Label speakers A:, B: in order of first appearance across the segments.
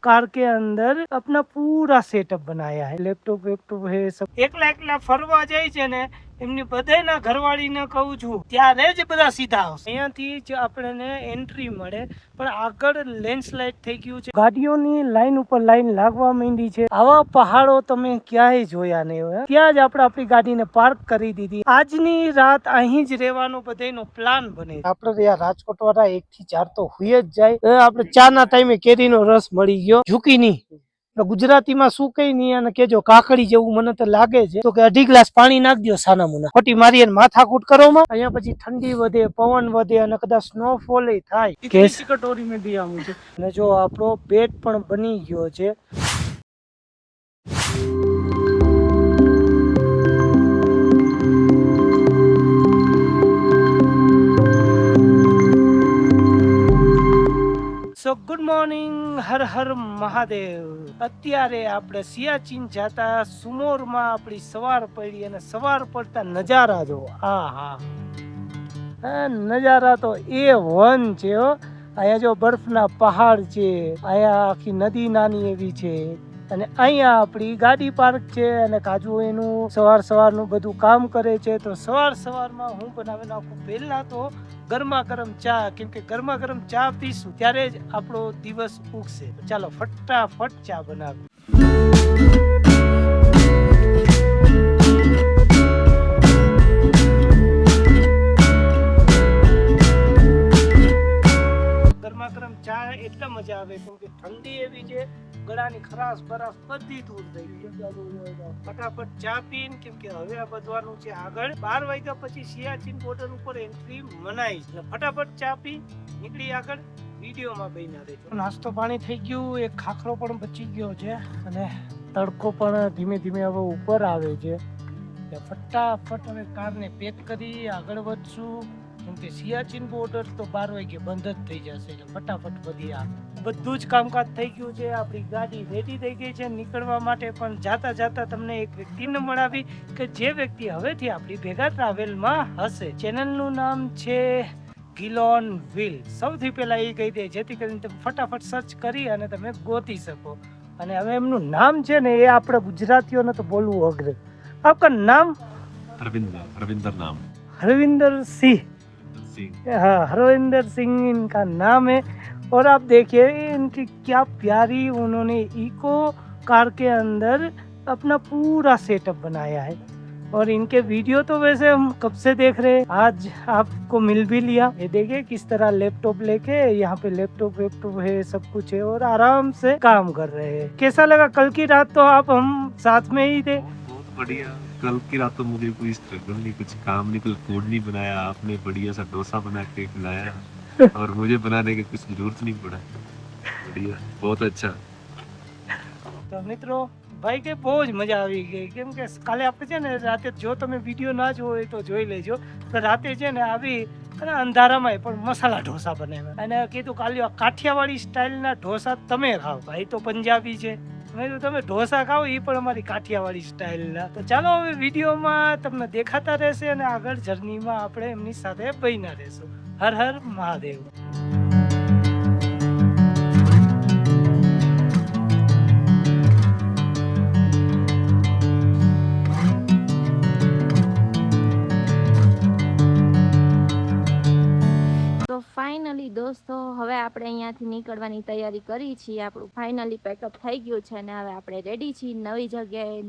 A: Car के अंदर अपना पूरा सेटअप बनाया है। लैपटॉप वेपटॉप है सब। એકલા એકલા ફરવા જાય છે ને એમની બધાયના ઘરવાળીને કહું છું ત્યારે જ બધા સીધા આવશે। અહીંયાથી જ આપણને એન્ટ્રી મળે પણ આગળ લેન્ડસ્લાઇડ થઈ ગયું છે, ગાડીઓની લાઈન ઉપર લાઈન લાગવા માંડી છે। આવા પહાડો તમે ક્યાંય જોયા નહીં હોય। ત્યાં જ આપણે આપણી ગાડીને પાર્ક કરી દીધી। આજની રાત અહીં જ રહેવાનો બધાયનો પ્લાન બને। આપણે ત્યાં રાજકોટ વાળા 1 થી 4 તો હોય જ જાય। આપણે ચાના ટાઈમે કેરીનો રસ મળી ગયો, ઝુકીની ગુજરાતીમાં શું કઈ નહીં અને કેજો કાકડી જેવું મને તો લાગે છે, તો કે 2.5 ગ્લાસ પાણી નાખ દો સાના મુના, ખોટી મારી માથાકૂટ કરો માં। અહીંયા પછી ઠંડી વધે, પવન વધે અને કદાચ સ્નોફોલ થાય। કેસ કટોરી મેં દિયા મુझे। અને જો આપણો બેડ પણ બની ગયો છે। સો ગુડ મોર્નિંગ, હર હર મહાદેવ। અત્યારે આપણે સિયાચીન જતા સુમોરમાં આપણી સવાર પડી અને સવાર પડતા નજારા જો હા નજારા તો A1 છે હો। અહીંયા જો બરફના પહાડ છે, અહીંયા આખી નદી નાની એવી છે અને અહીંયા આપણી ગાડી પાર્ક છે અને કાજુ એનું સવારનું બધું કામ કરે છે। તો સવારમાં હું બનાવી નાખું પહેલા તો ગરમા ગરમ ચા, કેમ કે ગરમા ગરમ ચા પીશું ત્યારે જ આપણો દિવસ ઉગશે। ચાલો ફટાફટ ચા બનાવી। ગરમા ગરમ ચા એટલે મજા આવે કેમ કે ઠંડી એવી છે, ગળાની ખરાશ બરાશ બધી દૂર થઈ ગઈ। ફટાફટ ચા પીને, કેમ કે હવે આ બધવાનું છે આગળ 12 વાગ્યા પછી સિયાચીન બોર્ડર ઉપર એન્ટ્રી મનાઈ છે। ફટાફટ ચા પી નીકળી આગળ, વિડીયોમાં બન્યા રહેજો। નાસ્તો પાણી થઈ ગયું, એક ખાખરો પણ બચી ગયો છે અને તડકો પણ ધીમે ધીમે હવે ઉપર આવે છે। ફટાફટ હવે કારને પેક કરી આગળ વધશું, કેમ કે સિયાચીન બોર્ડર તો 12 વાગે બંધ જ થઈ જશે એટલે ફટાફટ વધી આવે। બધું જ કામકાજ થઈ ગયું છે, આપણી ગાડી રેડી થઈ ગઈ છે નીકળવા માટે। પણ જાતા તમને એક વ્યક્તિને મળાવી કે જે વ્યક્તિ હવેથી આપણી ભેગા ટ્રાવેલમાં હશે। ચેનલનું નામ છે ગિલોન વ્હીલ। સૌથી પહેલા એ કહી દે જેથી કરીને તમે ફટાફટ સર્ચ કરી અને તમે ગોતી શકો। અને હવે એમનું નામ છે ને એ આપણે ગુજરાતીઓને તો બોલવું અઘરું। આપકા નામ?
B: हरविंदर नाम।
A: हरविंदर सिंह। हाँ, हरविंदर सिंह इनका नाम है। और आप देखिए इनकी क्या प्यारी उन्होंने इको कार के अंदर अपना पूरा सेटअप बनाया है। और इनके वीडियो तो वैसे हम कब से देख रहे हैं, आज आपको मिल भी लिया। ये देखिए किस तरह लैपटॉप लेके यहाँ पे लैपटॉप वेपटॉप है, सब कुछ है और आराम से काम कर रहे हैं। कैसा लगा कल की रात? तो आप हम साथ में ही थे।
B: बहुत बढ़िया। कल की रात तो मुझे कोई स्ट्रगल नहीं, कुछ काम नहीं, कल फूड नहीं बनाया आपने, बढ़िया सा डोसा बना के खिलाया और मुझे बनाने की कुछ जरूरत नहीं पड़ा। बढ़िया, बहुत अच्छा।
A: તો મિત્રો ભાઈ કે બહુ જ મજા આવી ગઈ, કેમ કે કાલે આપણે છે ને રાતે, જો તમે વિડીયો ના જોવો હોય તો જોઈ લેજો, તો રાતે છે ને આવી અને અંધારામાં પણ મસાલા ઢોસા બનાવ્યા અને કીધું કાલે કાઠિયાવાડી સ્ટાઇલના ઢોસા તમે ખાઓ। ભાઈ તો પંજાબી છે, મેં કીધું તમે ઢોસા ખાઓ એ પણ અમારી કાઠિયાવાડી સ્ટાઇલના। તો ચાલો હવે વિડીયોમાં તમને દેખાતા રહેશે અને આગળ જર્નીમાં આપણે એમની સાથે બન્યા રહેશું। હર હર મહાદેવ।
C: તો ફાઇનલી દોસ્તો હવે આપણે અહીંયાથી નીકળવાની તૈયારી કરી છીએ। આપણું ફાઇનલી પેકઅપ થઈ ગયું છે અને હવે આપણે રેડી છીએ નવી જગ્યાએ,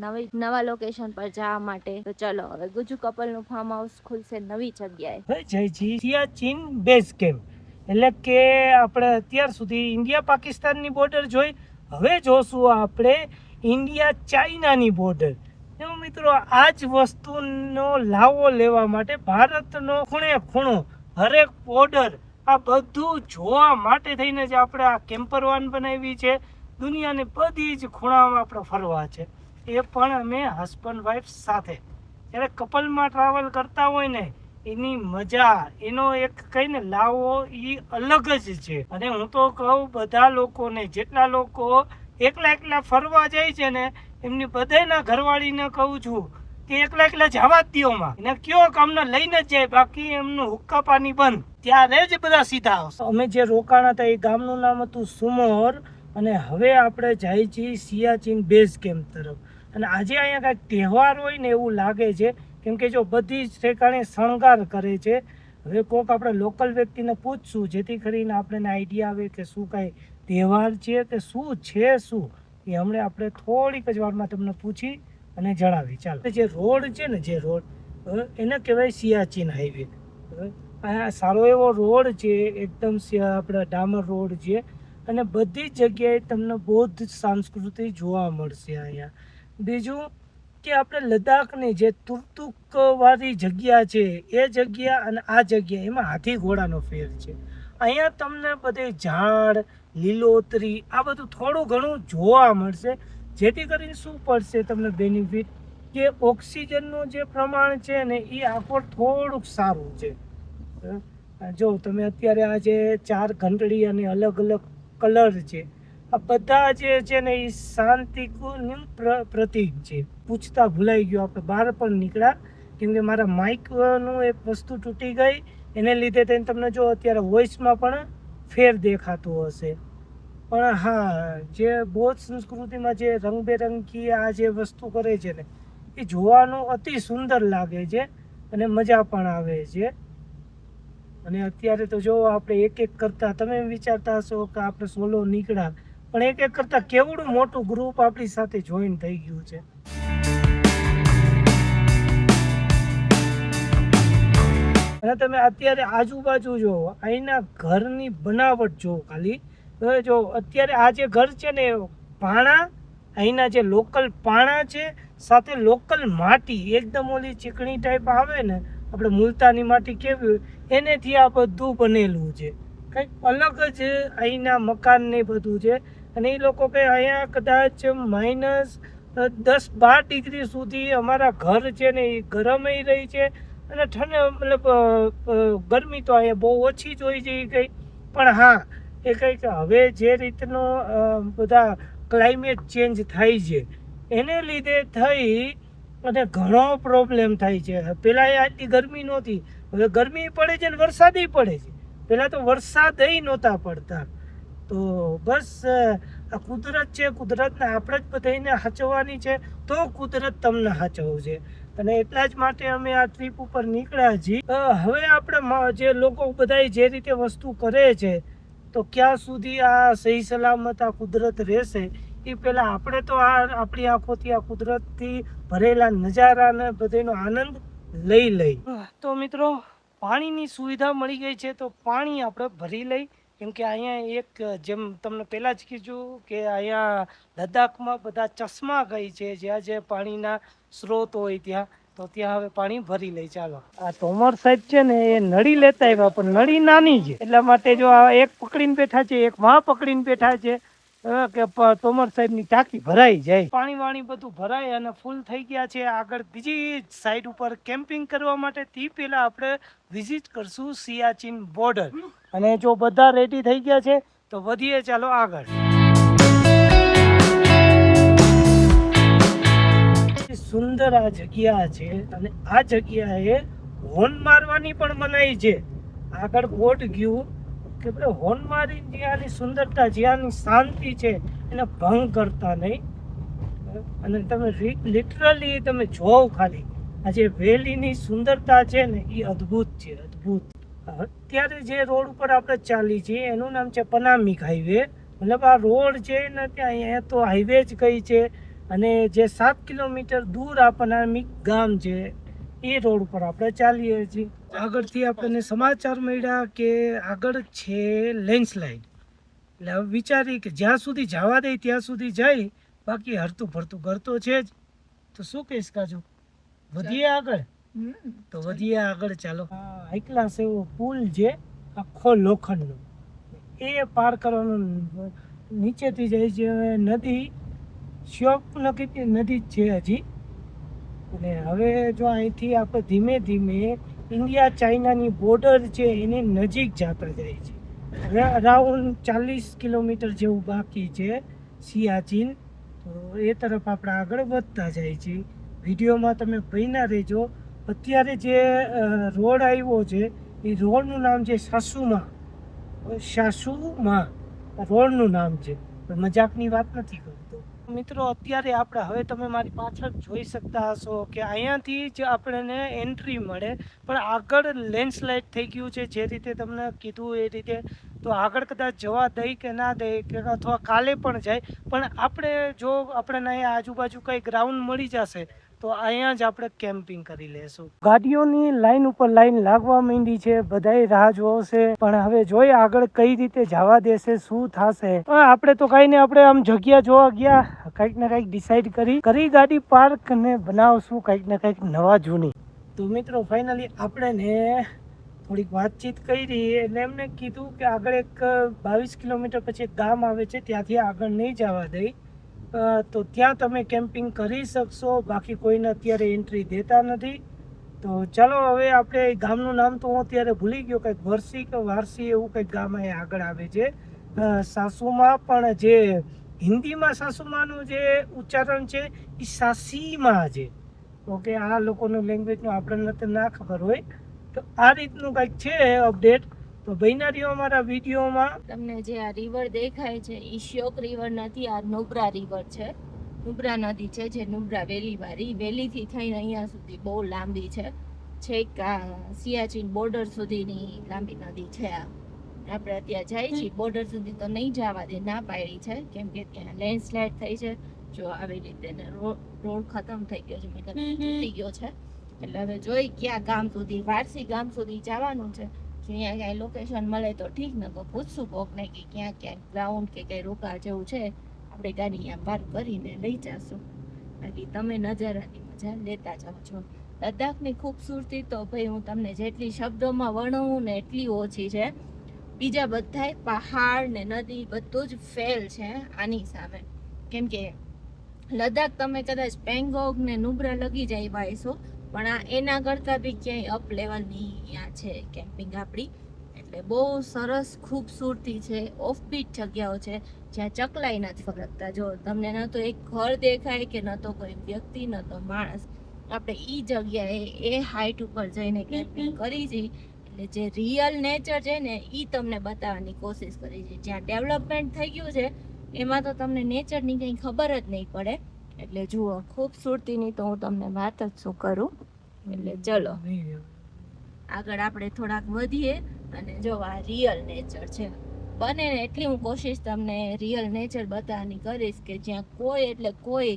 C: નવા લોકેશન પર જવા માટે। તો ચલો હવે ગુજુ કપલનું ફાર્મ હાઉસ ખુલશે નવી જગ્યાએ।
A: જયજી સિયાચીન બેઝ કેમ્પ, એટલે કે આપણે અત્યાર સુધી ઇન્ડિયા પાકિસ્તાનની બોર્ડર જોઈ, હવે જોશું આપણે ઇન્ડિયા ચાઇનાની બોર્ડર। જો મિત્રો આ જ વસ્તુનો લાવો લેવા માટે ભારતનો ખૂણે ખૂણો, હરેક બોર્ડર, આ બધું જોવા માટે થઈને જ આપણે આ કેમ્પર વાન બનાવી છે। દુનિયાની બધી જ ખૂણામાં આપણે ફરવા છે, એ પણ અમે હસબન્ડ વાઈફ સાથે। જ્યારે કપલમાં ટ્રાવેલ કરતા હોય ને એની મજા, એનો એક કહીને લાવો એ અલગ જ છે। અને હું તો કહું બધા લોકોને, જેટલા લોકો એકલા ફરવા જાય છે ને એમની બધાયના ઘરવાળીને કહું છું કે એકલા જવા જ દો માં, એને કયો કામને લઈને જ જાય, બાકી એમનું હુક્કા પાણી બંધ, ત્યારે જ બધા સીધા આવશે। અમે જે રોકાણા હતા એ ગામનું નામ હતું સુમોર અને હવે આપણે જઈએ છીએ સિયાચીન બેઝ કેમ્પ તરફ. અને આજે અહીંયા કાંઈક તહેવાર હોય ને એવું લાગે છે, કેમ કે જો બધી જ ઠેકાણે શણગાર કરે છે. હવે કોઈક આપણે લોકલ વ્યક્તિને પૂછશું જેથી કરીને આપણને આઈડિયા આવે કે શું કાંઈ તહેવાર છે કે શું છે શું એ હમણાં આપણે થોડીક જ વારમાં તમને પૂછી અને જણાવી. ચાલો, જે રોડ છે ને જે રોડ એને કહેવાય સિયાચીન હાઈવે. આ સારો એવો રોડ છે, એકદમ આપણે ડામર રોડ છે અને બધી જગ્યાએ તમને બૌદ્ધ સંસ્કૃતિ જોવા મળશે અહીંયા. બીજું કે આપણે લદ્દાખની જે તુર્તુક વાળી જગ્યા છે એ જગ્યા અને આ જગ્યા એમાં હાથી ઘોડાનો ફેર છે. અહીંયા તમને બધે ઝાડ લીલોતરી આ બધું થોડું ઘણું જોવા મળશે, જેથી કરીને શું પડશે તમને બેનિફિટ કે ઓક્સિજનનું જે પ્રમાણ છે ને એ આખો થોડુંક સારું છે. જો તમે અત્યારે આ જે 4 ઘંટડી અને અલગ અલગ કલર છે આ બધા જે છે ને એ શાંતિનું પ્રતીક છે. પૂછતા ભૂલાઈ ગયો, આપણે બહાર પણ નીકળ્યા કેમ કે મારા માઇકનું એક વસ્તુ તૂટી ગઈ, એને લીધે તમને જો અત્યારે વોઇસમાં પણ ફેર દેખાતો હશે. પણ હા, જે બૌદ્ધ સંસ્કૃતિમાં જે રંગબેરંગી આ જે વસ્તુ કરે છે ને એ જોવાનું અતિ સુંદર લાગે છે અને મજા પણ આવે છે. અને અત્યારે તો જો આપણે એક એક કરતા તમે એમ વિચારતા હશો કે આપણે સોલો નીકળ્યા, પણ એક એક કરતા કેવડું મોટું ગ્રુપ આપણી સાથે જોઈન થઈ ગયું છે. અને તમે અત્યારે આજુબાજુ જો અહીંના ઘરની બનાવટ જો ખાલી જો અત્યારે આ જે ઘર છે ને પાણા અહીંના જે લોકલ પાણા છે સાથે લોકલ માટી એકદમ ઓલી ચીકણી ટાઈપ આવે ને આપણે મુલતાની માટી કેવી એનેથી આ બધું બનેલું છે. કંઈક અલગ જ અહીંના મકાન ને બધું છે. અને એ લોકો કે અહીંયા કદાચ -10-12 ડિગ્રી સુધી અમારા ઘર છે ને એ ગરમ રહી છે અને ઠંડ મતલબ ગરમી તો અહીંયા બહુ ઓછી જોઈ જઈ ગઈ. પણ હા, એ કંઈક હવે જે રીતનો બધા ક્લાઇમેટ ચેન્જ થાય છે એને લીધે થઈ અને ઘણો પ્રોબ્લેમ થાય છે. પહેલાં આટલી ગરમી નહોતી, હવે ગરમી પડે છે ને વરસાદય પડે છે. પહેલાં તો વરસાદય નહોતા પડતા. તો બસ આ કુદરત છે, કુદરતને આપણે જ બધાને સાચવવાની છે તો કુદરત તમને સાચવશે. અને એટલા જ માટે અમે આ ટ્રીપ ઉપર નીકળ્યા છીએ. હવે આપણે જે લોકો બધા જે રીતે વસ્તુ કરે છે તો ક્યાં સુધી આ સહી સલામત આ કુદરત રહેશે એ પહેલાં આપણે તો આ આપણી આંખોથી આ કુદરતથી ભરેલા નજારાને બધાનો આનંદ લઈ. તો મિત્રો, પાણીની સુવિધા મળી ગઈ છે તો પાણી આપણે ભરી લઈ. કેમ કે અહીંયા એક જેમ તમને પહેલાં જ કીધું કે અહીંયા લદ્દાખમાં બધા ચશ્મા ગઈ છે જ્યાં જે પાણીના સ્ત્રોત હોય ત્યાં, તો ત્યાં હવે પાણી ભરી લઈ. ચાલો, આ તોમર સાહેબ છે ને એ નળી લેતા આવ્યા, પણ નળી નાની છે એટલા માટે જો આ એક પકડીને બેઠા છે, એક માં પકડીને બેઠા છે કે તોમર સાહેબની ટાંકી ભરાઈ જાય. પાણી વાણી બધું ભરાય અને ફૂલ થઈ ગયા છે. આગળ બીજી સાઈડ ઉપર કેમ્પિંગ કરવા માટે તે પહેલા આપણે વિઝિટ કરશું સિયાચીન બોર્ડર. અને જો બધા રેડી થઈ ગયા છે તો વધીએ, ચાલો આગળ. સુંદર આ જગ્યા છે અને આ જગ્યાએ હોર્ન મારવાની પણ મનાઈ છે. આગળ બોટ ગયું કે આપણે હોર્ન મારી જ્યાંની સુંદરતા જ્યાંની શાંતિ છે એને ભંગ કરતા નહીં. અને તમે લિટરલી તમે જોવ ખાલી આ જે વેલીની સુંદરતા છે ને એ અદ્ભુત છે, અદ્ભુત. અત્યારે જે રોડ ઉપર આપણે ચાલી છીએ એનું નામ છે પનામિક હાઈવે. મતલબ આ રોડ છે ને ત્યાં અહીંયા તો હાઈવે જ કઈ છે. અને જે 7 કિલોમીટર દૂર આ પનામિક ગામ છે એ રોડ ઉપર આપણે ચાલીએ છીએ. આગળથી આપણને સમાચાર મળ્યા કે આગળ છે લેન્ડસ્લાઇડ. એટલે હવે વિચારી કે જ્યાં સુધી જવા દે ત્યાં સુધી જાય, બાકી હરતું ફરતું ઘર તો છે જ. તો શું કહીશ કાજુ, વધીએ આગળ? તો વધીએ આગળ, ચાલો. હાઈ ક્લાસ એવો પુલ છે આખો લોખંડનો, એ પાર કરવાનો. નીચેથી જાય છે નદી, શ્યોક નદી છે હજી. અને હવે જો અહીંથી આપણે ધીમે ધીમે ઇન્ડિયા ચાઇનાની બોર્ડર છે એની નજીક જતા જાય છે. હવે અરાઉન્ડ 40 કિલોમીટર જેવું બાકી છે સિયાચીન. તો એ તરફ આપણે આગળ વધતા જાય છે. વિડીયોમાં તમે બન્યા રહેજો. અત્યારે જે રોડ આવ્યો છે એ રોડનું નામ છે સાસુમા રોડનું નામ છે. મજાકની વાત નથી કરતો. મિત્રો અત્યારે આપણે હવે તમે મારી પાછળ જોઈ શકતા હશો કે અહીંયાથી જ આપણને એન્ટ્રી મળે, પણ આગળ લેન્ડસ્લાઇડ થઈ ગયું છે. જે રીતે તમને કીધું એ રીતે તો આગળ કદાચ જવા દઈ કે ના દઈ કે અથવા કાલે પણ જાય, પણ આપણે જો આપણને અહીંયા આજુબાજુ કંઈ ગ્રાઉન્ડ મળી જશે તો અહીંયા જ આપણે કેમ્પિંગ કરી લેશું. ગાડીઓની લાઈન ઉપર લાઈન લાગવા માંડી છે, બધાય રાહ જોશે, પણ હવે જોઈએ આગળ કઈ રીતે જવા દેશે, શું થશે. આપણે તો કઈ ને આપણે આમ જગ્યા જોવા ગયા, કંઈક ને કંઈક ડિસાઈડ કરી ગાડી પાર્ક ને બનાવશું કંઈક ને કંઈક નવા જૂની. તો મિત્રો ફાઇનલી આપણે ને થોડીક વાતચીત કરી એટલે એમને કીધું કે આગળ એક 22 કિલોમીટર પછી એક ગામ આવે છે, ત્યાંથી આગળ નહીં જવા દઈ, તો ત્યાં તમે કેમ્પિંગ કરી શકશો, બાકી કોઈને અત્યારે એન્ટ્રી દેતા નથી. તો ચાલો હવે આપણે ગામનું નામ તો હું અત્યારે ભૂલી ગયો, કંઈક વરસી કે વારસી એવું કંઈક ગામ અહીંયા આગળ આવે છે. સાસુમાં પણ જે હિન્દીમાં સાસુમાનું જે ઉચ્ચારણ છે એ સાસીમાં છે. ઓકે, આ લોકોનું લેંગ્વેજનું આપણને તો ના ખબર હોય. તો આ રીતનું કંઈક છે અપડેટ. તો બન્યા રહ્યો અમારા વિડીયોમાં.
C: તમને જે આ રિવર દેખાય છે એ શ્યોક રિવર નથી, આ નુબ્રા રિવર છે. નુબ્રા નદી છે, જે નુબ્રા વેલી વાળી વેલીથી થઈને અહીંયા સુધી બહુ લાંબી છે, છેક આ સિયાચીન બોર્ડર સુધીની લાંબી નદી છે. આ આપણે અત્યારે જાય છીએ બોર્ડર સુધી તો નહીં જવા દે, ના પાડી છે, કેમ કે ત્યાં લેન્ડસ્લાઇડ થઈ છે. જો આવી રીતે રોડ ખતમ થઈ ગયો છે, મતલબ તૂટી ગયો છે. એટલે હવે જોઈ ક્યાં ગામ સુધી, વારસી ગામ સુધી જવાનું છે. જો અહીંયા ક્યાંય લોકેશન મળે તો ઠીક, ને તો પૂછશું કોકને કે ક્યાં ક્યાંક ગ્રાઉન્ડ કે કંઈ રોકા જેવું છે, આપણે ગાડી અહીંયા પાર્ક કરીને લઈ જશું. બાકી તમે નજારાની મજા લેતા જાઓ છો. લદ્દાખની ખૂબસૂરતી તો ભાઈ હું તમને જેટલી શબ્દોમાં વર્ણવું ને એટલી ઓછી છે. બીજા બધાય પહાડ ને નદી બધું જ ફેલ છે આની સામે. કેમ કે લદ્દાખ તમે કદાચ પેંગોંગ ને નુબ્રા લગી જાય વાયસો, પણ આ એના કરતાં બી ક્યાંય અપ લેવલની આ છે કેમ્પિંગ આપણી. એટલે બહુ સરસ ખૂબસૂરતી છે, ઓફબીટ જગ્યાઓ છે જ્યાં ચકલાઈ નથી ફરકતા. જો તમને ન તો એક ઘર દેખાય કે ન તો કોઈ વ્યક્તિ ન તો માણસ. આપણે એ જગ્યાએ એ હાઈટ ઉપર જઈને કેમ્પિંગ કરી છે, એટલે જે રિયલ નેચર છે ને એ તમને બતાવવાની કોશિશ કરી છે. જ્યાં ડેવલપમેન્ટ થઈ ગયું છે એમાં તો તમને નેચરની કંઈ ખબર જ નહીં પડે. એટલે જુઓ ખૂબસૂરતીની તો હું તમને વાત જ શું કરું. એટલે ચલો આગળ આપણે થોડાક વધીએ અને જો આ રિયલ નેચર છે. બને ને એટલી હું કોશિશ તમને રિયલ નેચર બતાવવાની કરીશ કે જ્યાં કોઈ એટલે કોઈ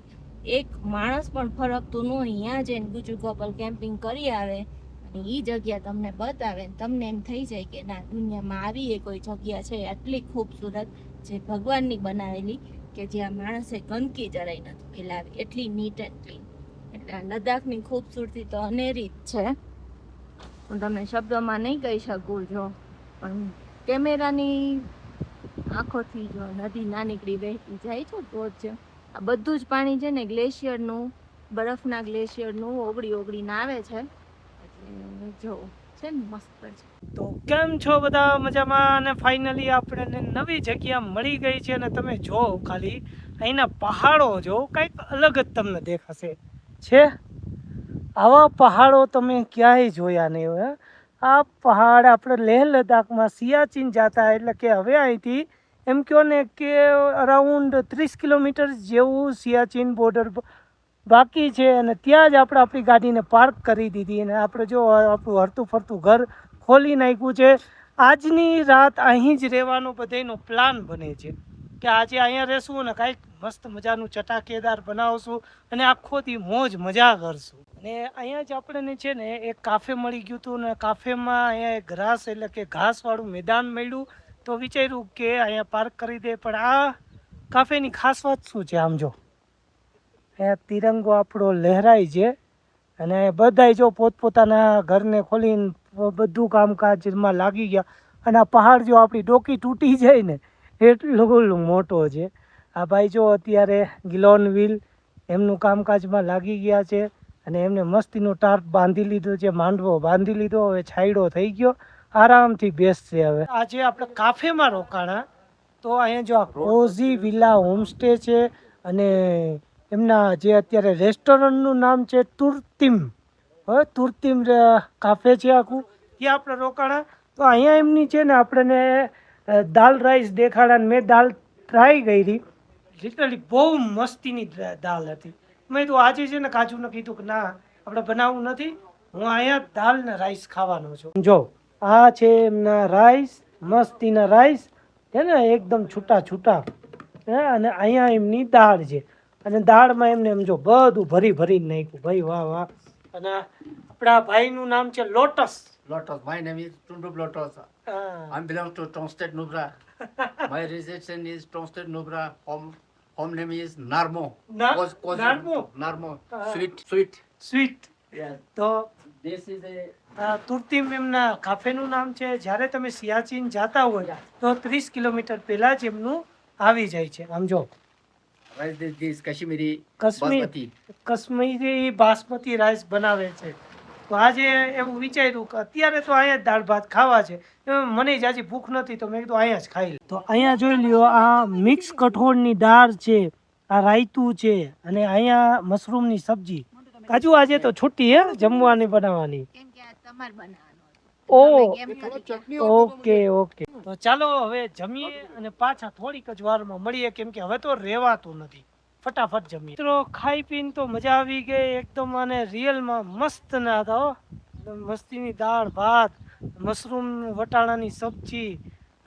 C: એક માણસ પણ ફરકતું ન હોય, ત્યાં જઈને ગુજુ કપલ કેમ્પિંગ કરી આવે અને એ જગ્યા તમને બતાવે ને તમને એમ થઈ જાય કે ના, દુનિયામાં આવી એ કોઈ જગ્યા છે આટલી ખૂબસૂરત, જે ભગવાનની બનાવેલી, કે જ્યાં માણસે ગંદકી જરાય નથી ફેલાવી, એટલી નીટ એન્ડ ક્લીન. એટલે લદ્દાખની ખૂબસૂરતી તો અનેરી જ છે, હું તમને શબ્દોમાં નહીં કહી શકું. જો પણ કેમેરાની આંખોથી જો નદી નાનીકડી વહેતી જાય છે તો જ આ બધું જ પાણી છે ને ગ્લેશિયરનું, બરફના ગ્લેશિયરનું ઓગળીને આવે છે. એટલે જો છે ને મસ્ત છે.
A: તો કેમ છો બધા? મજામાં? અને ફાઇનલી આપણને નવી જગ્યા મળી ગઈ છે અને તમે જો ખાલી અહીંના પહાડો જો કંઈક અલગ જ તમને દેખાશે છે. આવા પહાડો તમે ક્યાંય જોયા નહીં હોય. આ પહાડ આપણે લેહ લદ્દાખમાં સિયાચીન જતા, એટલે કે હવે અહીંથી એમ કહો ને કે અરાઉન્ડ 30 કિલોમીટર જેવું સિયાચીન બોર્ડર બાકી છે, અને ત્યાં જ આપણે આપણી ગાડીને પાર્ક કરી દીધી અને આપણે જો આપણું હરતું ફરતું ઘર ખોલી નાખ્યું છે. આજની રાત અહીં જ રહેવાનો બધાનો પ્લાન બને છે કે આજે અહીંયા રહેશું ને કાંઈક મસ્ત મજાનું ચટાકેદાર બનાવશું અને આખો દી મોજ મજા કરશું. અને અહીંયા જ આપણને છે ને એક કાફે મળી ગયું હતું ને કાફેમાં અહીંયા ગ્રાસ એટલે કે ઘાસવાળું મેદાન મળ્યું, તો વિચાર્યું કે અહીંયા પાર્ક કરી દે. પણ આ કાફેની ખાસ વાત શું છે? આમ જો અહીંયા તિરંગો આપણો લહેરાય છે અને બધાય જો પોતપોતાના ઘરને ખોલીને બધું કામકાજમાં લાગી ગયા. અને આ પહાડ જો આપણી ડોકી તૂટી જાય ને એટલો મોટો છે. આ ભાઈ જો અત્યારે ગિલોન વ્હીલ એમનું કામકાજમાં લાગી ગયા છે અને એમને મસ્તીનો ટાર્પ બાંધી લીધો છે, માંડવો બાંધી લીધો, હવે છાંયડો થઈ ગયો, આરામથી બેસશે. હવે આજે આપણે કાફેમાં રોકાણા, તો અહીંયા જો આ કોઝી વિલા હોમસ્ટે છે અને એમના જે અત્યારે રેસ્ટોરન્ટનું નામ છે તુર્તિમ. હવે તુર્તિમ કાફે છે આખું, ત્યાં આપણે રોકાણા. તો અહીંયા એમની છે ને આપણને દાલ રાઈસ દેખાડા, મેં દાલ ટ્રાય કરી, લિટરલી બહુ મસ્તીની દાલ હતી. મેં તો આજે છે ને કાજુને કીધું કે ના આપણે બનાવવું નથી, હું અહીંયા દાલ ને રાઈસ ખાવાનો છું. જો આ છે એમના રાઈસ, મસ્તીના રાઈસ છે ને એકદમ છૂટા છૂટા, અને અહીંયા એમની દાળ છે, અને દાળમાં એમને એમ જો બધું ભરી ભરીને નાખ્યું. ભાઈ વાહ વાહ. અને આપણા ભાઈનું નામ છે lotus.
D: Lotus. My name is Tundrup Lotus.
A: હા.
D: I belong to Tonsted Nubra. My residence is Tonsted Nubra. Home name is Narmo.
A: Narmo?
D: Narmo.
A: Ah.
D: Sweet.
A: Sweet.
D: Yeah.
A: તો
D: This is a
A: તુર્તીમ એમના કાફેનું નામ છે. જ્યારે તમે સિયાચીન જતા હોય તો 30 કિલોમીટર પહેલા જ એમનું આવી જાય છે. આમ જો
D: rice. This Kashmiri
A: Kashmir
D: basmati.
A: Kashmiri basmati rice બનાવે છે. તો આજે એવું વિચાર્યું કે અત્યારે તો અહીંયા જ દાળ ભાત ખાવા છે, મને જાજી ભૂખ નથી, તો મેં કીધું અહીંયા જ ખાઈ લે. તો અહીંયા જોઈ લ્યો, આ મિક્સ કઠોળની દાળ છે, આ રાયતું છે, અને અહીંયા મશરૂમની સબ્જી. કાજુ આજે તો છુટ્ટી હે જમવાની બનાવવાની. Okay okay. તો ચાલો હવે જમીએ અને પાછા થોડીક જ વારમાં મળીએ, કેમ કે હવે તો રહેવાતું નથી. ફટાફટ જમીએ. મિત્રો ખાઈ પીને તો મજા આવી ગઈ એકદમ, અને રિયલમાં મસ્ત ના હતા હો. મસ્તીની દાળ ભાત, મશરૂમ વટાણાની સબ્જી,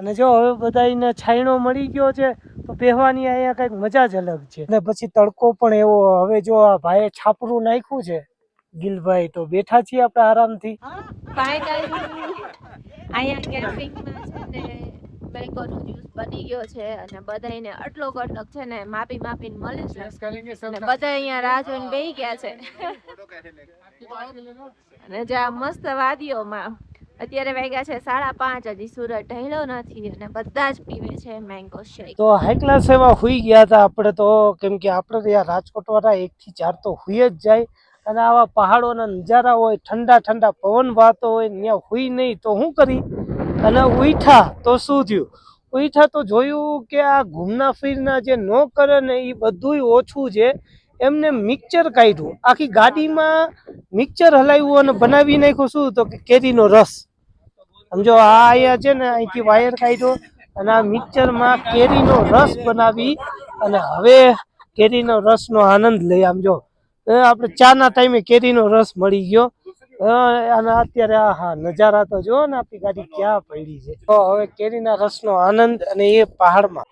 A: અને જો હવે બધાને છાયણો મળી ગયો છે તો બેહવાની અહીંયા કંઈક મજા જ અલગ છે. અને પછી તડકો પણ એવો. હવે જો આ ભાઈએ છાપરું નાખ્યું છે ગિલભાઈ, તો બેઠા છીએ આપણે આરામથી.
C: અહીંયા કેમ્પિંગમાં છે ને મેંગોનો જ્યુસ બની ગયો છે, અને બધાને આટલો કટક છે ને માપી માપીને મળે છે, અને બધા અહીંયા રાહ જોઈને બેસી ગયા છે. અને જ્યાં મસ્ત વાદીઓમાં અત્યારે વાગ્યા છે 5:30, હજી સૂરજ ઢળ્યો નથી, અને બધા જ પીવે છે મેંગો શેક.
A: તો હાઈ ક્લાસ એવા હુઈ ગયા હતા આપણે તો, કેમ કે આપણે ત્યાં રાજકોટ વાળા 1 થી 4 તો હુઈ જ જાય, અને આવા પહાડોના નજારા હોય, ઠંડા ઠંડા પવન વાતો હોય, ત્યાં હુઈ નહીં તો શું કરી. અને ઉઠા તો શું થયું, ઉઠા તો જોયું કે આ ઘૂમના ફીરના જે ન કરે ને એ બધુંય ઓછું છે. એમને મિક્સર કાઢ્યું, આખી ગાડીમાં મિક્સર હલાવ્યું અને બનાવી નાખ્યું. શું તો કે કેરીનો રસ. સમજો આ અહીંયા છે ને અહીંથી વાયર કાઢ્યો, અને આ મિક્સરમાં કેરીનો રસ બનાવી, અને હવે કેરીનો રસનો આનંદ લઈ. આમ જો આપણે ચાના ટાઈમે કેરીનો રસ મળી ગયો. અને અત્યારે હા નજારા તો જો ને, આપણી ગાડી ક્યાં પડી છે. તો હવે કેરીના રસનો આનંદ, અને એ પહાડમાં.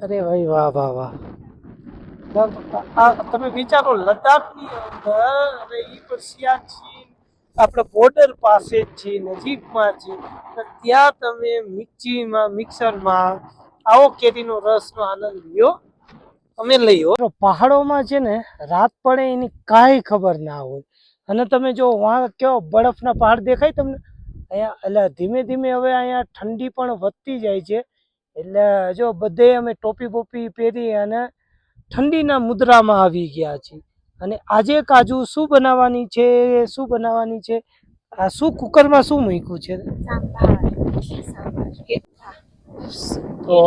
A: અરે ભાઈ વાહ વાહ વાહ. આ તમે વિચારો, લદ્દાખની અંદર, અને એ પણ સિયાચીન આપણે બોર્ડર પાસે જ છે, નજીકમાં છે, ત્યાં તમે મિક્સરમાં આવો કેરીનો રસનો આનંદ લ્યો. અમે લઈએ. પહાડોમાં છે ને રાત પડે એની કાંઈ ખબર ના હોય, અને તમે જો વાં કેવો બરફના પહાડ દેખાય તમને અહીંયા. એટલે ધીમે ધીમે હવે અહીંયા ઠંડી પણ વધતી જાય છે. એટલે જો બધે અમે ટોપી બોપી પહેરી અને ઠંડીના મુદ્રામાં આવી ગયા છીએ. અને આજે કાજુ શું બનાવવાની છે, આ શું કુકરમાં શું મૂક્યું છે? તો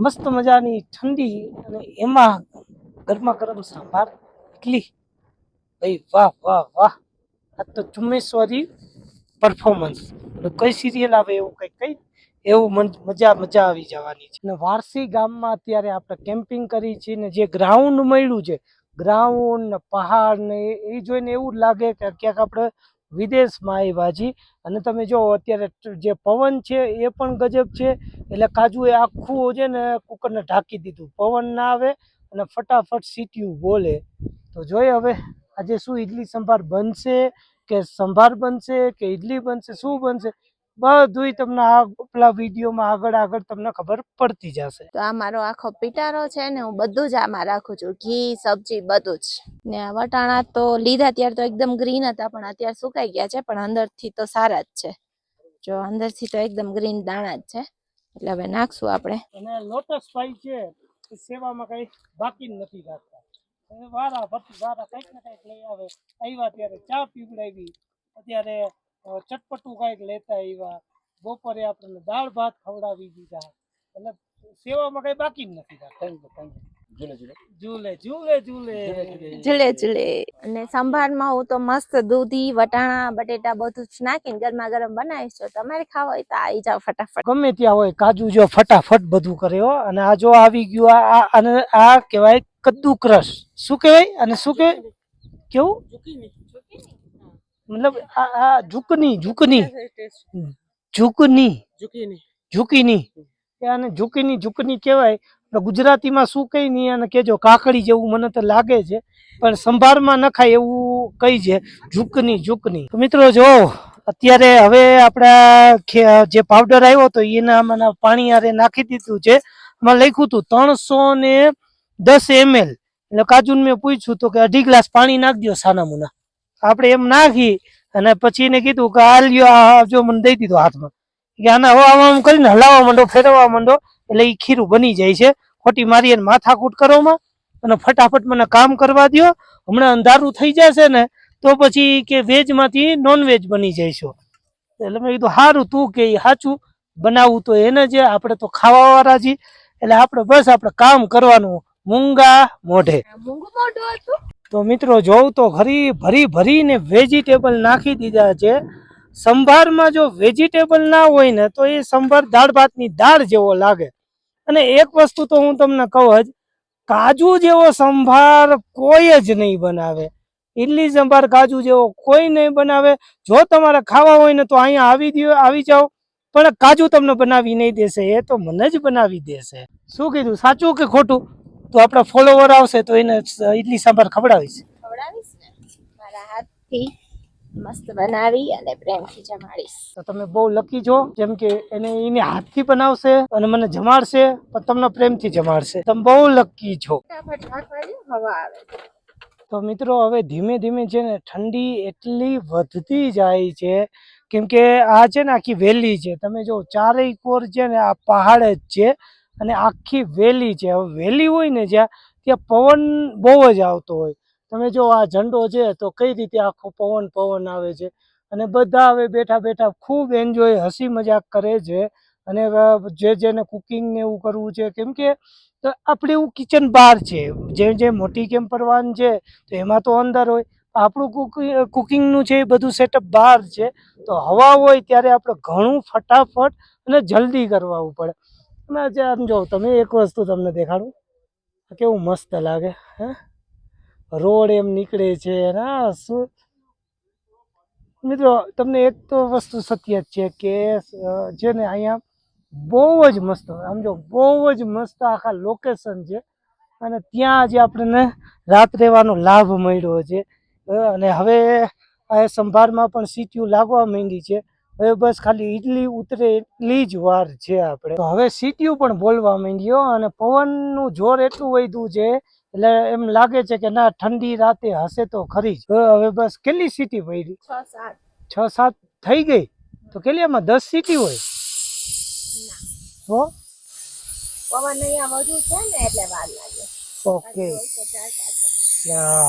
A: મસ્ત મજાની ઠંડી, અને એમાં ગરમા ગરમ સાંભાર ઇડલી. ભાઈ વાહ વાહ વાહ. આ તો ચુમ્મેશ્વરી પરફોર્મન્સ. કઈ સિરિયલ આવે એવું કઈ એવું મજા આવી જવાની છે. અને વારસી ગામમાં અત્યારે આપણે કેમ્પિંગ કરી છે, ને જે ગ્રાઉન્ડ મળ્યું છે, ગ્રાઉન્ડ ને પહાડ ને એ જોઈને એવું લાગે કે ક્યાંક આપણે વિદેશમાં આવ્યા છીએ. અને તમે જો અત્યારે જે પવન છે એ પણ ગજબ છે. એટલે કાજુ એ આખું છે ને કુકરને ઢાંકી દીધું, પવન ના આવે અને ફટાફટ સીટીયું બોલે. તો જોઈએ હવે આજે શું ઇડલી સંભાર બનશે, કે સંભાર બનશે, કે ઇડલી બનશે, શું બનશે, બધુંય તમને આ પેલા વિડીયોમાં આગળ તમને ખબર પડતી જશે.
C: તો આ મારો આખો પિટારો છે ને, હું બધું જ આમાં રાખું છું, ઘી સબ્જી બધું જ. ને આ વટાણા તો લીધા ત્યારે તો એકદમ ગ્રીન હતા, પણ અત્યારે સુકાઈ ગયા છે, પણ અંદરથી તો સારા જ છે. જો અંદરથી તો એકદમ ગ્રીન દાણા જ છે. એટલે હવે નાખશું આપણે.
A: અને લોટસ ભાઈ છે એ સેવામાં કઈ બાકી નથી રાખતા, વારા કંઈક ને કંઈક લઈ આવે. આવ્યા ત્યારે ચા પીવડાવી, અત્યારે ચટપટું કંઈક લેતા આવ્યા, બપોરે આપણને દાળ ભાત ખવડાવી દીધા. એટલે સેવામાં કઈ બાકી જ નથી રાખતા. ઝૂલે ઝૂલે ઝૂલે
C: ઝૂલે ઝૂલે. અને સંભારમાં હું તો મસ્ત દૂધી વટાણા બટેટા બધું જ નાખીને ગરમા ગરમ બનાવીશ. તો તમારે ખાવા હોય તો આવી જાવ ફટાફટ.
A: ગમે ત્યાં હોય કાજુ જો ફટાફટ બધું કરે હો. અને આ જો આવી ગયું અને આ કહેવાય કદ્દુ ક્રશ. શું કહેવાય અને શું કહેવાય કેવું મતલબ આ ઝુકની ઝુકની આને ઝુકની કહેવાય. ગુજરાતીમાં શું કઈ નહીં અને કેજો કાકડી જેવું મને તો લાગે છે પણ સંભારમાં ન ખાય એવું કઈ છે ઝુકની. તો મિત્રો જો અત્યારે હવે આપણા જે પાવડર આવ્યો હતો એના મને પાણી હારે નાખી દીધું છે. એમાં લખ્યું હતું 310 ml. એટલે કાજુ મેં પૂછ્યું તો કે 2.5 ગ્લાસ પાણી નાખી દો સાના મુના. આપણે એમ નાખી અને પછી એને કીધું કે આ લ્યો જો મને દઈ દીધો હાથમાં કે આને આમ કરીને હલાવવા માંડો ફેરવવા માંડો એટલે એ ખીરું બની જાય છે. ખોટી મારી એને માથાકૂટ કરવામાં અને ફટાફટ મને કામ કરવા દો. હમણાં અંધારું થઈ જશે ને તો પછી કે વેજમાંથી નોનવેજ બની જઈશું. એટલે મેં કીધું સારું તું કે સાચું બનાવવું તો એને જે આપણે તો ખાવાવાળા છીએ એટલે આપણે બસ આપણે કામ કરવાનું મૂંગા મોઢે.
C: મૂંગું મોઢું હતું.
A: તો મિત્રો જોઉં તો ભરીને વેજીટેબલ નાખી દીધા છે. સંભારમાં જો વેજીટેબલ ના હોય ને તો એ સંભાર દાળ ભાતની દાળ જેવો લાગે. અને એક વસ્તુ તો હું તમને કહું જ, કાજુ જેવો સંભાર કોઈ જ નહીં બનાવે. ઇડલી સંભાર કાજુ જેવો કોઈ નહીં બનાવે. જો તમારે ખાવા હોય ને તો અહીંયા આવી જાઓ, પણ કાજુ તમને બનાવી નહીં દેશે, એ તો મને જ બનાવી દેશે. શું કીધું, સાચું કે ખોટું? તો આપણા ફોલોવર આવશે તો એને ઇડલી સંભાર ખવડાવીશ
C: ને મારા હાથથી મસ્ત બનાવી અને પ્રેમથી જમાડીશ.
A: તો તમે બહુ લકી છો, જેમ કે એને હાથથી બનાવશે અને મને જમાડશે, પણ તમને પ્રેમથી જમાડશે. તમે બહુ લકી છો.
C: ફટાફટ નાખવાની હવા આવે.
A: તો મિત્રો હવે ધીમે ધીમે છે ને ઠંડી એટલી વધતી જાય છે કેમ કે આ છે ને આખી વેલી છે. તમે જો ચારેય કોર છે ને આ પહાડ જ છે અને આખી વેલી છે. હવે વેલી હોય ને ત્યાં પવન બહુ જ આવતો હોય. તમે જો આ ઝંડો છે તો કઈ રીતે આખો પવન આવે છે અને બધા હવે બેઠા ખૂબ એન્જોય હસી મજાક કરે છે. અને જેને કુકિંગ ને એવું કરવું છે કેમ કે આપણે એવું કિચન બહાર છે, જે મોટી કેમ્પરવાન છે તો એમાં તો અંદર હોય. આપણું કુકિંગનું છે એ બધું સેટઅપ બહાર છે. તો હવા હોય ત્યારે આપણે ઘણું ફટાફટ અને જલ્દી કરવું પડે. અને આમ જો તમે એક વસ્તુ તમને દેખાડું, કેવું મસ્ત લાગે. હે રોડ એમ નીકળે છે ને શું મિત્રો, તમને એક તો વસ્તુ સત્ય જ છે કે છે ને અહીંયા બહુ જ મસ્ત, આમ જો બહુ જ મસ્ત આખા લોકેશન છે. અને ત્યાં આજે આપણને રાત રહેવાનો લાભ મળ્યો છે. અને હવે આ સંભારમાં પણ સીટીયું લાગવા માંડી છે. હવે બસ ખાલી ઈડલી ઉતરે એટલી જ વાર છે આપણે. તો હવે સીટીયું પણ બોલવા માંડ્યો અને પવનનું જોર એટલું વધ્યું છે એટલે એમ લાગે છે કે ના ઠંડી રાતે હશે તો ખરી જ. હવે બસ કેટલી સીટી પડી? 6-7 થઈ ગઈ. તો કેટલી આમાં 10 સીટી હોય? તો
C: પવન અહીંયા વધુ છે ને એટલે વાર લાગે.
A: ઓકે,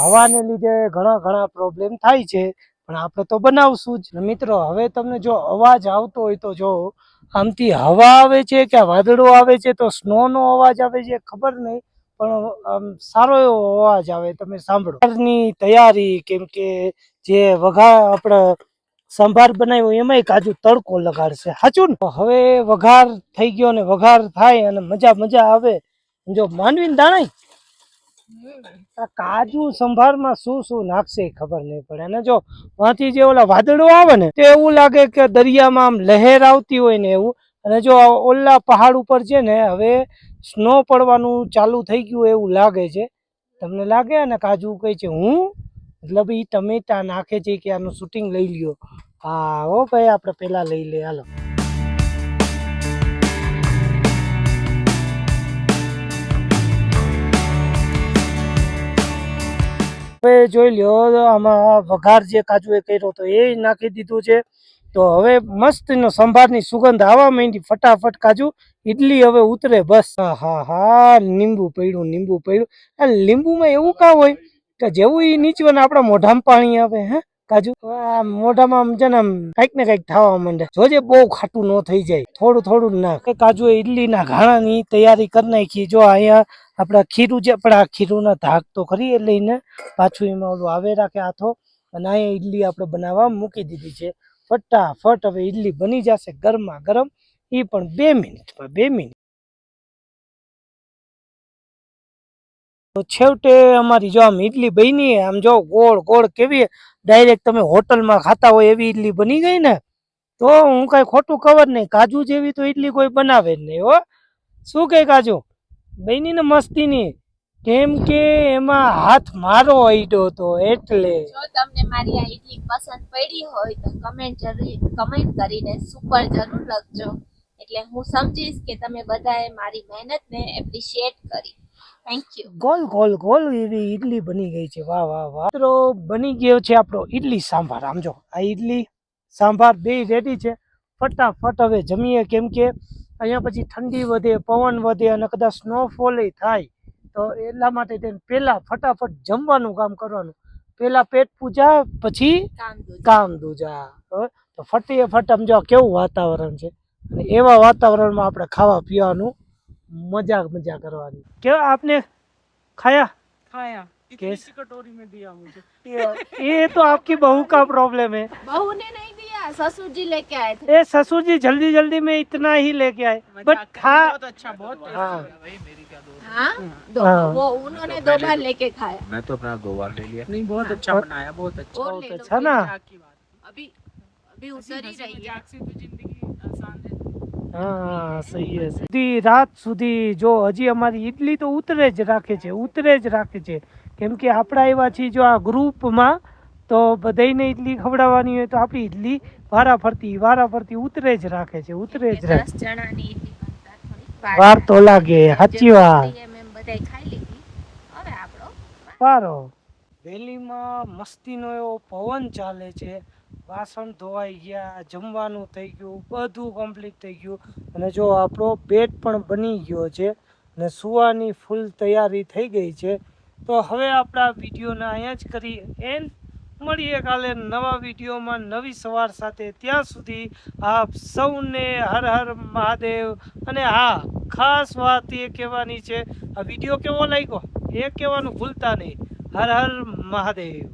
A: હવાને લીધે ઘણા પ્રોબ્લેમ થાય છે પણ આપણે તો બનાવશું જ. મિત્રો હવે તમને જો અવાજ આવતો હોય તો જો આમથી હવા આવે છે કે વાદળો આવે છે તો સ્નો નો અવાજ આવે છે ખબર નહીં, પણ સારો એવો અવાજ આવે, તમે સાંભળો. ની તૈયારી કેમ કે જે વઘાર આપણે સંભાર બનાવ્યો એમાંય કાજુ તડકો લગાડશે. સાચું ને? હવે વઘાર થઈ ગયો ને વઘાર થાય અને મજા આવે. જો માંડવીને દાણાય આ કાજુ સંભારમાં શું નાખશે ખબર નહીં પડે. અને જો વાંથી જે ઓલા વાદળો આવે ને તો એવું લાગે કે દરિયામાં આમ લહેર આવતી હોય ને એવું. અને જો ઓલા પહાડ ઉપર છે ને હવે સ્નો પડવાનું ચાલુ થઈ ગયું એવું લાગે છે. તમને લાગે ને કાજુ કઈ છે મતલબ એ ટમેટા નાખે છે કે આનું શૂટિંગ લઈ લ્યો. હા હો ભાઈ, આપણે પેલા લઈ લે. હાલો હવે જોઈ લ્યો, આમાં વઘાર જે કાજુ એ કર્યો તો એ નાખી દીધું છે. તો હવે મસ્ત નો સંભારની સુગંધ આવવા માંડી. ફટાફટ કાજુ ઈડલી હવે ઉતરે બસ. હા લીંબુ પડ્યું. આ લીંબુમાં એવું કા હોય કે જેવું એ નીચવે ને આપણા મોઢામાં પાણી આવે. હે કાજુ આ મોઢામાં આમ છે ને આમ કઈક ને કઈક થવા માંડે. જોજે બહુ ખાટું ન થઈ જાય, થોડું થોડું જ નાખ. કાજુ ઈડલી ના ઘાણાની તૈયારી કરી નાખી. જો અહીંયા આપડા ખીરું છે, પણ આ ખીરું ના ધાક તો કરી એટલે એને પાછું એમાં ઓલું આવે રાખે હાથો. અને અહીંયા ઈડલી આપણે બનાવવા મૂકી દીધી છે. ફટાફટ હવે ઈડલી બની જશે ગરમા ગરમ, એ પણ 2 મિનિટમાં. 2 મિનિટ તો છેવટે અમારી જો આમ ઈડલી બની, આમ જો ગોળ ગોળ કેવી ડાયરેક્ટ તમે હોટલમાં ખાતા હોય એવી ઈડલી બની ગઈ ને. તો હું કઈ ખોટું ખબર નહીં, કાજુ જેવી તો ઈડલી કોઈ બનાવે જ નહીં હો. શું કે કાજુ બની ને મસ્તીની? કેમ કે એમાં હાથ મારો અડ્યો તો એટલે.
C: જો તમને મારી આ ઈડલી પસંદ પડી હોય તો કમેન્ટ કરીને સુપર જરૂર લખજો, એટલે હું સમજીશ કે તમે બધાએ મારી મહેનતને એપ્રિશિએટ કરી. Thank you.
A: Goal goal goal એવી ઈડલી બની ગઈ છે. વાહ વાહ વાહ. મિત્રો બની ગયો છે આપણો ઈડલી સાંભાર. આમ જો આ ઈડલી સાંભાર બે રેડી છે. ફટાફટ હવે જમીએ, કેમ કે અહીંયા પછી ઠંડી વધે, પવન વધે અને કદાચ સ્નોફોલ થાય, તો એટલા માટે તેને પહેલા ફટાફટ જમવાનું કામ કરવાનું. પહેલા પેટ પૂજા, પછી કામ દૂજા. તો ફટાફટ આમ જો કેવું વાતાવરણ છે, અને એવા વાતાવરણમાં આપણે ખાવા પીવાનું मजा करवानी. क्या आपने खाया?
E: खाया
A: कैसे?
E: इतनी कटोरी में दिया मुझे.
A: ये तो आपकी बहू का प्रॉब्लम है.
C: बहू ने नहीं दिया, ससुर जी लेके आए थे.
A: ये ससुर जी जल्दी जल्दी में इतना ही लेके आए, बट खा.
E: बहुत अच्छा, बहुत
A: हाँ.
E: भाई मेरी क्या दोस्त.
C: हाँ,
A: हाँ.
C: वो उन्होंने 2 बार लेके खाया.
B: मैं तो अपना 2 बार ले लिया.
E: नहीं बहुत अच्छा
A: बहुत-
E: बनाया, बहुत अच्छा.
C: और
A: बहुत
C: ले लो.
A: अच्छा ना.
E: मजाक की बात.
C: अभी अभी
E: हंसी
C: उतर ही रही है.
E: मजाक से तो जिंदगी आसान है.
A: हाँ सही है. સુધી રાત સુધી જો હજી અમારી ઈડલી તો ઉતરે જ રાખે છે, કેમ કે આપણા આવ્યા છીએ જો આ ગ્રુપમાં, તો બધાને ઈડલી ખવડાવવાની હોય તો આપણી ઈડલી વારાફરતી ઉતરે જ રાખે છે.
C: 10 જણાની ઈડલી બનતા થોડી
A: વાર તો લાગે, સાચી વાત.
C: એમ બધાય ખાઈ લીધી. હવે આપણો
A: પારો વેલીમાં મસ્તીનો એવો પવન ચાલે છે. વાસણ ધોવાઈ ગયા, જમવાનું થઈ ગયું, બધું કમ્પ્લીટ થઈ ગયું. અને જો આપણો બેડ પણ બની ગયો છે અને સુવાની ફૂલ તૈયારી થઈ ગઈ છે. તો હવે આપણા વિડીયોને અહીંયા જ કરી એન્ડ. મળીએ કાલે નવા વિડીયોમાં નવી સવાર સાથે. ત્યાં સુધી આપ સૌને હર હર મહાદેવ. અને હા, ખાસ વાત એ કહેવાની છે, આ વિડીયો કેવો લાગ્યો એ કહેવાનું ભૂલતા નહીં. હર હર મહાદેવ.